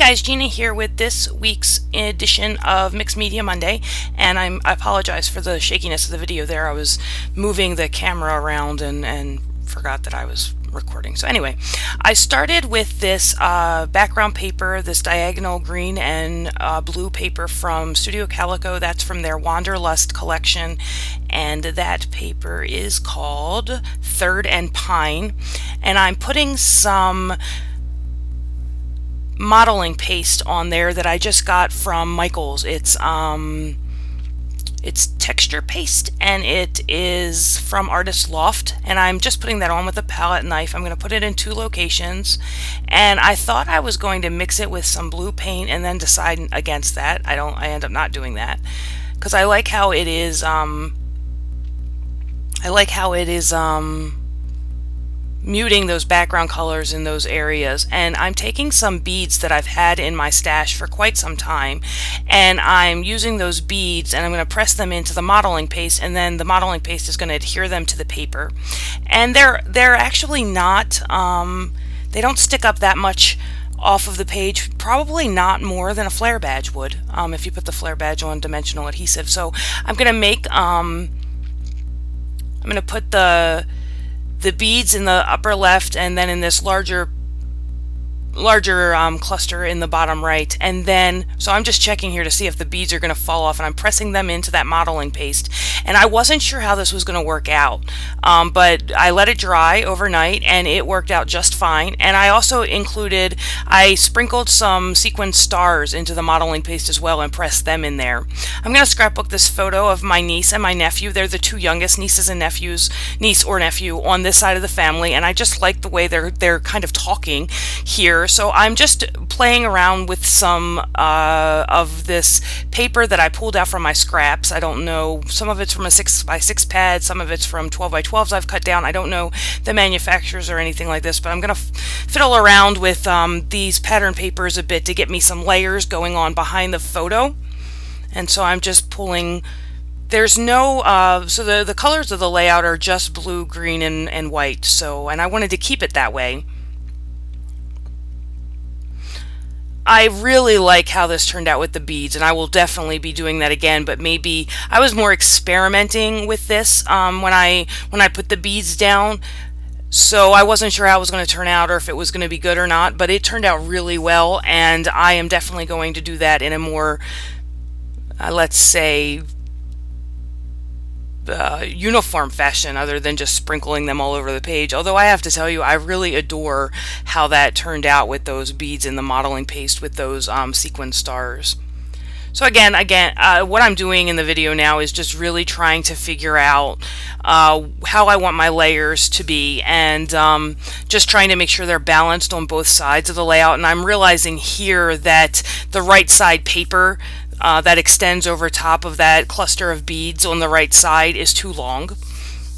guys, Gina here with this week's edition of Mixed Media Monday, and I apologize for the shakiness of the video there. I was moving the camera around and forgot that I was recording. So anyway, I started with this background paper, this diagonal green and blue paper from Studio Calico. That's from their Wanderlust collection, and that paper is called Third and Pine, and I'm putting some modeling paste on there that I just got from Michael's. It's texture paste, and it is from Artist Loft, and I'm just putting that on with a palette knife. I'm going to put it in 2 locations, and I thought I was going to mix it with some blue paint and then decide against that. I end up not doing that because I like how it is muting those background colors in those areas. And I'm taking some beads that I've had in my stash for quite some time, and I'm using those beads and I'm going to press them into the modeling paste, and then the modeling paste is going to adhere them to the paper. And they're actually not they don't stick up that much off of the page, probably not more than a flare badge would if you put the flare badge on dimensional adhesive. So I'm going to make I'm going to put the beads in the upper left, and then in this larger cluster in the bottom right, and then so I'm just checking here to see if the beads are going to fall off, and I'm pressing them into that modeling paste. And I wasn't sure how this was going to work out, but I let it dry overnight and it worked out just fine. And I also I sprinkled some sequin stars into the modeling paste as well and pressed them in there. I'm going to scrapbook this photo of my niece and my nephew. They're the 2 youngest nieces and nephews, niece or nephew, on this side of the family, and I just like the way they're kind of talking here. So I'm just playing around with some of this paper that I pulled out from my scraps. I don't know, some of it's from a 6x6 pad, some of it's from 12x12s I've cut down. I don't know the manufacturers or anything like this, but I'm going to fiddle around with these pattern papers a bit to get me some layers going on behind the photo. And so I'm just pulling. There's no, so the colors of the layout are just blue, green, and white. So, and I wanted to keep it that way. I really like how this turned out with the beads, and I will definitely be doing that again, but maybe I was more experimenting with this when I put the beads down, so I wasn't sure how it was going to turn out or if it was going to be good or not, but it turned out really well, and I am definitely going to do that in a more, let's say, uniform fashion, other than just sprinkling them all over the page. Although I have to tell you, I really adore how that turned out with those beads in the modeling paste with those sequin stars. So again, what I'm doing in the video now is just really trying to figure out how I want my layers to be, and just trying to make sure they're balanced on both sides of the layout. And I'm realizing here that the right side paper that extends over top of that cluster of beads on the right side is too long.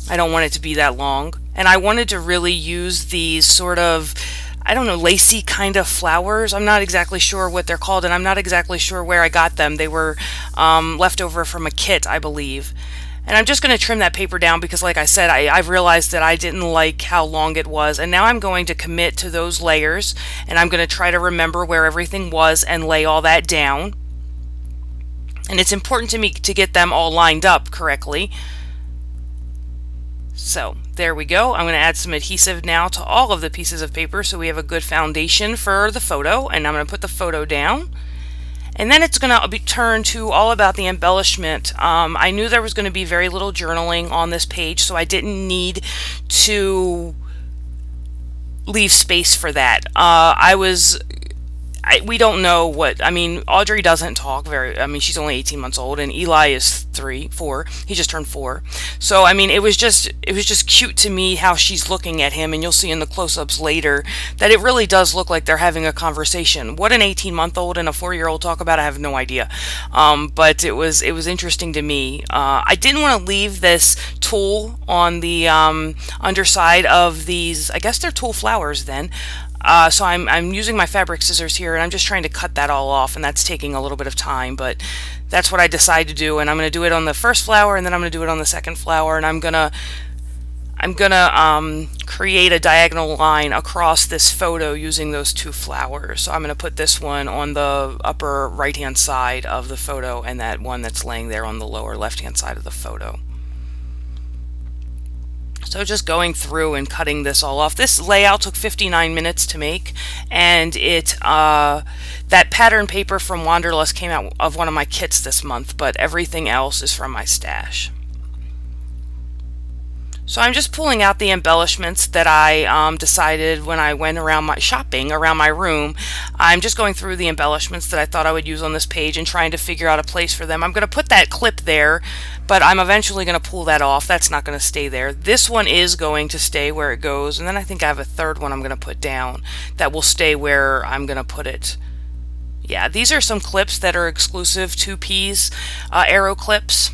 I don't want it to be that long. And I wanted to really use these sort of, I don't know, lacy kind of flowers. I'm not exactly sure what they're called, and I'm not exactly sure where I got them. They were left over from a kit, I believe. And I'm just going to trim that paper down because, like I said, I've realized that I didn't like how long it was. And now I'm going to commit to those layers, and I'm going to try to remember where everything was and lay all that down. And it's important to me to get them all lined up correctly. So there we go. I'm going to add some adhesive now to all of the pieces of paper so we have a good foundation for the photo. And I'm going to put the photo down. And then it's going to be turned to all about the embellishment. I knew there was going to be very little journaling on this page, so I didn't need to leave space for that. We don't know what, I mean, Audrey doesn't talk very, I mean, she's only 18 months old, and Eli is 4. He just turned 4. So, I mean, it was just cute to me how she's looking at him, and you'll see in the close-ups later that it really does look like they're having a conversation. What an 18-month-old and a 4-year-old talk about, I have no idea. But it was interesting to me. I didn't want to leave this tulle on the underside of these, I guess they're tulle flowers then. So I'm using my fabric scissors here, and I'm just trying to cut that all off, and that's taking a little bit of time, but that's what I decided to do. And I'm going to do it on the first flower, and then I'm going to do it on the second flower, and I'm going to I'm gonna create a diagonal line across this photo using those two flowers. So I'm gonna put this one on the upper right hand side of the photo and that one that's laying there on the lower left hand side of the photo. So just going through and cutting this all off. This layout took 59 minutes to make, and that pattern paper from Wanderlust came out of one of my kits this month, but everything else is from my stash. So I'm just pulling out the embellishments that I decided when I went around my shopping around my room. I'm just going through the embellishments that I thought I would use on this page and trying to figure out a place for them. I'm going to put that clip there, but I'm eventually going to pull that off. That's not going to stay there. This one is going to stay where it goes, and then I think I have a third one I'm going to put down that will stay where I'm going to put it. Yeah, these are some clips that are exclusive to P's arrow clips.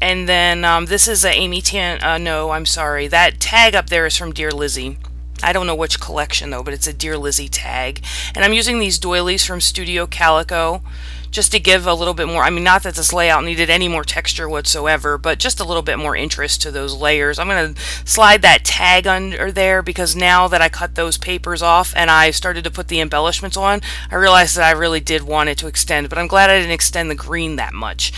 And then this is a Amy Tan. No, I'm sorry. That tag up there is from Dear Lizzie. I don't know which collection though, but it's a Dear Lizzie tag. And I'm using these doilies from Studio Calico just to give a little bit more. I mean, not that this layout needed any more texture whatsoever, but just a little bit more interest to those layers. I'm going to slide that tag under there because now that I cut those papers off and I started to put the embellishments on, I realized that I really did want it to extend, but I'm glad I didn't extend the green that much.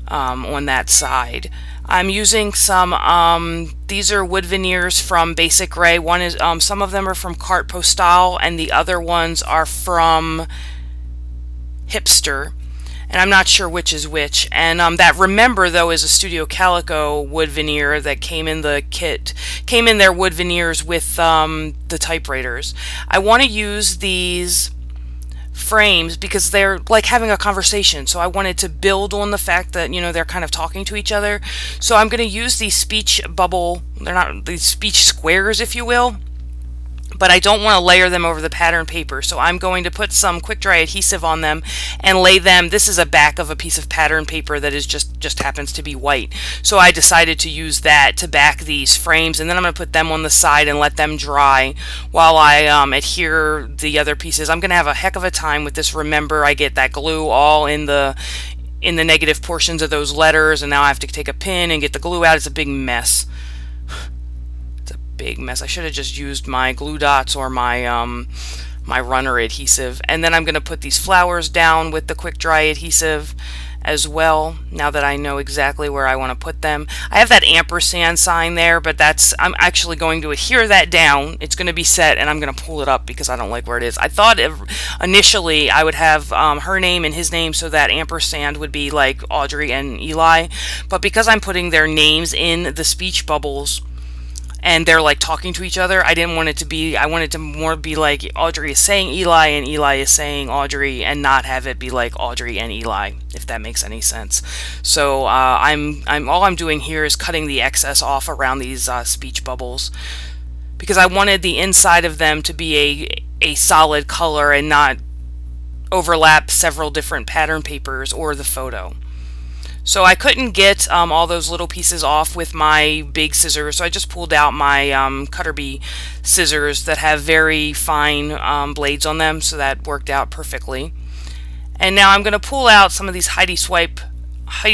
On that side. I'm using some, these are wood veneers from Basic Gray. One is, some of them are from Carte Postale and the other ones are from Hipster. And I'm not sure which is which. And that Remember though is a Studio Calico wood veneer that came in the kit, came in their wood veneers with the typewriters. I want to use these frames because they're like having a conversation, so I wanted to build on the fact that, you know, they're kind of talking to each other. So I'm going to use these speech bubble, they're not these speech squares if you will, but I don't want to layer them over the pattern paper, so I'm going to put some quick dry adhesive on them and lay them. This is a back of a piece of pattern paper that is just happens to be white, so I decided to use that to back these frames, and then I'm going to put them on the side and let them dry while I adhere the other pieces. I'm going to have a heck of a time with this Remember. I get that glue all in the negative portions of those letters, and now I have to take a pin and get the glue out. It's a big mess. Big mess. I should have just used my glue dots or my my runner adhesive. And then I'm going to put these flowers down with the quick dry adhesive as well, now that I know exactly where I want to put them. I have that ampersand sign there, but I'm actually going to adhere that down. It's going to be set and I'm going to pull it up because I don't like where it is. I thought initially I would have her name and his name so that ampersand would be like Audrey and Eli, but because I'm putting their names in the speech bubbles and they're like talking to each other, I didn't want it to be, I wanted to more be like Audrey is saying Eli and Eli is saying Audrey, and not have it be like Audrey and Eli, if that makes any sense. So all I'm doing here is cutting the excess off around these speech bubbles because I wanted the inside of them to be a solid color and not overlap several different pattern papers or the photo. So I couldn't get all those little pieces off with my big scissors, so I just pulled out my cutter bee scissors that have very fine blades on them, so that worked out perfectly. And now I'm going to pull out some of these Heidi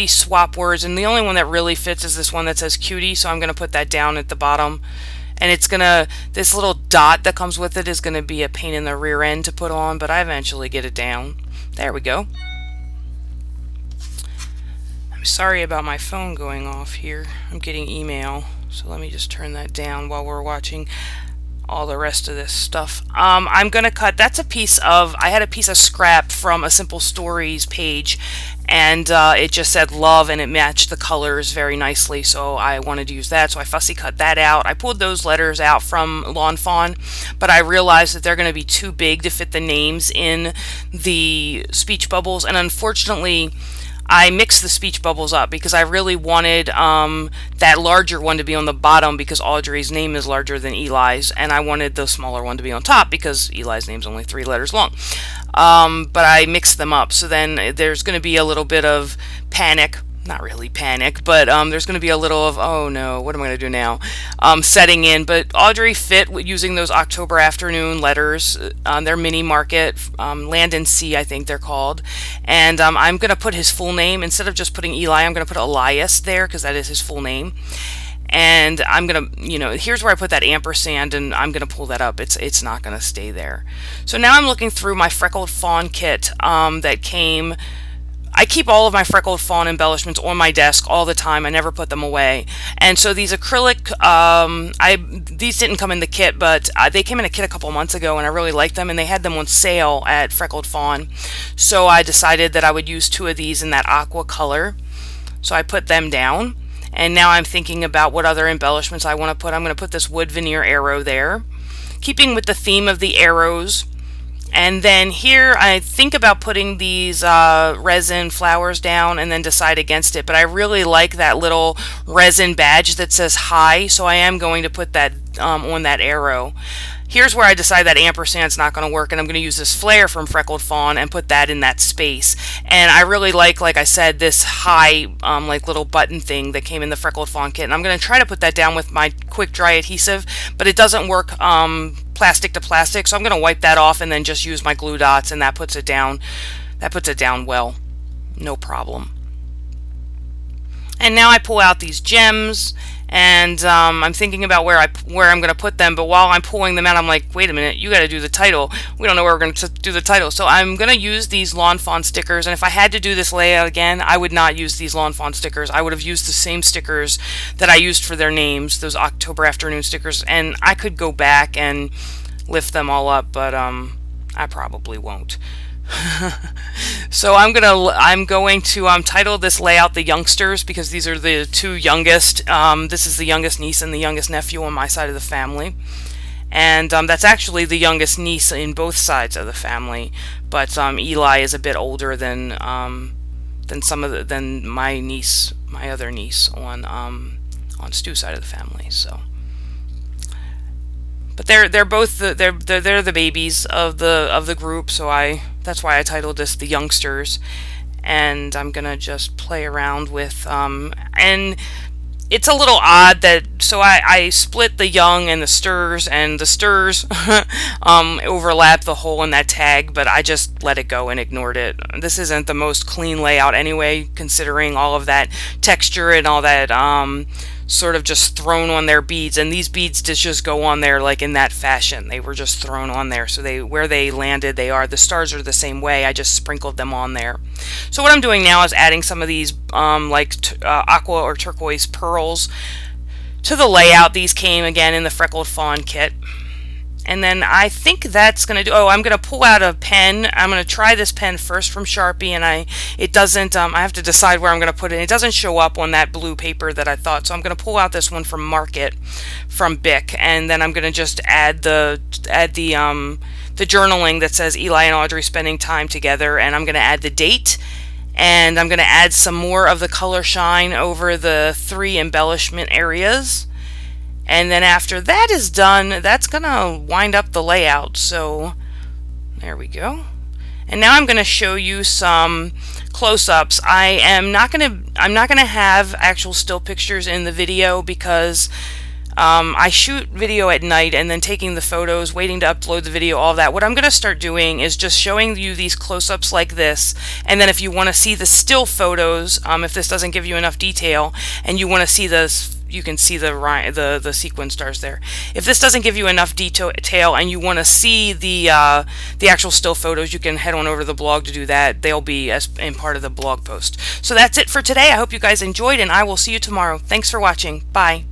Swap words, and the only one that really fits is this one that says cutie, so I'm going to put that down at the bottom. And it's gonna, this little dot that comes with it is going to be a pain in the rear end to put on, but I eventually get it down. There we go. Sorry about my phone going off here. I'm getting email, so let me just turn that down while we're watching all the rest of this stuff. I'm gonna cut, that's a piece of, I had a piece of scrap from a Simple Stories page, and it just said love and it matched the colors very nicely, so I wanted to use that, so I fussy cut that out. I pulled those letters out from Lawn Fawn, but I realized that they're going to be too big to fit the names in the speech bubbles, and unfortunately I mixed the speech bubbles up because I really wanted that larger one to be on the bottom because Audrey's name is larger than Eli's, and I wanted the smaller one to be on top because Eli's name's only 3 letters long. But I mixed them up, so then there's going to be a little bit of panic not really panic, but there's going to be a little of, oh no, what am I going to do now, setting in. But Audrey fit using those October afternoon letters, their mini market, Land and Sea, I think they're called. And I'm going to put his full name. Instead of just putting Eli, I'm going to put Elias there because that is his full name. And I'm going to, you know, here's where I put that ampersand, and I'm going to pull that up. It's not going to stay there. So now I'm looking through my Freckled Fawn kit that came. I keep all of my Freckled Fawn embellishments on my desk all the time. I never put them away. And so these acrylic, these didn't come in the kit, but they came in a kit a couple months ago, and I really liked them, and they had them on sale at Freckled Fawn. So I decided that I would use 2 of these in that aqua color. So I put them down. And now I'm thinking about what other embellishments I want to put. I'm going to put this wood veneer arrow there, keeping with the theme of the arrows. And then here I think about putting these resin flowers down and then decide against it. But I really like that little resin badge that says hi, so I am going to put that on that arrow. Here's where I decide that ampersand's not going to work, and I'm going to use this flare from Freckled Fawn and put that in that space. And I really like I said, this high like little button thing that came in the Freckled Fawn kit. And I'm going to try to put that down with my quick dry adhesive, but it doesn't work plastic to plastic, so I'm going to wipe that off and then just use my glue dots, and that puts it down. That puts it down well, no problem. And now I pull out these gems, and I'm thinking about where I'm going to put them. But while I'm pulling them out, I'm like, wait a minute, you got to do the title. We don't know where we're going to do the title. So I'm going to use these Lawn Fawn stickers. And if I had to do this layout again, I would not use these Lawn Fawn stickers. I would have used the same stickers that I used for their names, those October afternoon stickers. And I could go back and lift them all up, but I probably won't. So I'm going to title this layout The Youngsters, because these are the 2 youngest. This is the youngest niece and the youngest nephew on my side of the family, and that's actually the youngest niece in both sides of the family. But Eli is a bit older than my other niece on Stu's side of the family. So. But they're both they're the babies of the group, so that's why I titled this The Youngsters. And I'm gonna just play around with and it's a little odd that I split the young and the stirs, and the stirs overlap the hole in that tag, but I just let it go and ignored it. This isn't the most clean layout anyway, considering all of that texture and all that sort of just thrown on their beads, and these beads just go on there like in that fashion. They were just thrown on there, so where they landed, the stars are the same way. I just sprinkled them on there. So what I'm doing now is adding some of these aqua or turquoise pearls to the layout. These came again in the Freckled Fawn kit. And then I think that's going to do, I'm going to pull out a pen. I'm going to try this pen first from Sharpie, and it doesn't, I have to decide where I'm going to put it. It doesn't show up on that blue paper that I thought, so I'm going to pull out this one from Market from Bic, and then I'm going to just add the journaling that says Eli and Audrey spending time together, and I'm going to add the date, and I'm going to add some more of the color shine over the 3 embellishment areas. And then after that is done, that's going to wind up the layout. So there we go. And now I'm going to show you some close-ups. I'm not going to have actual still pictures in the video, because I shoot video at night and then taking the photos, waiting to upload the video, all of that. What I'm going to start doing is just showing you these close-ups like this, and then if you want to see the still photos, if this doesn't give you enough detail and you want to see this, you can see the sequin stars there. If this doesn't give you enough detail and you want to see the actual still photos, you can head on over to the blog to do that. They'll be in part of the blog post. So that's it for today. I hope you guys enjoyed, and I will see you tomorrow. Thanks for watching. Bye.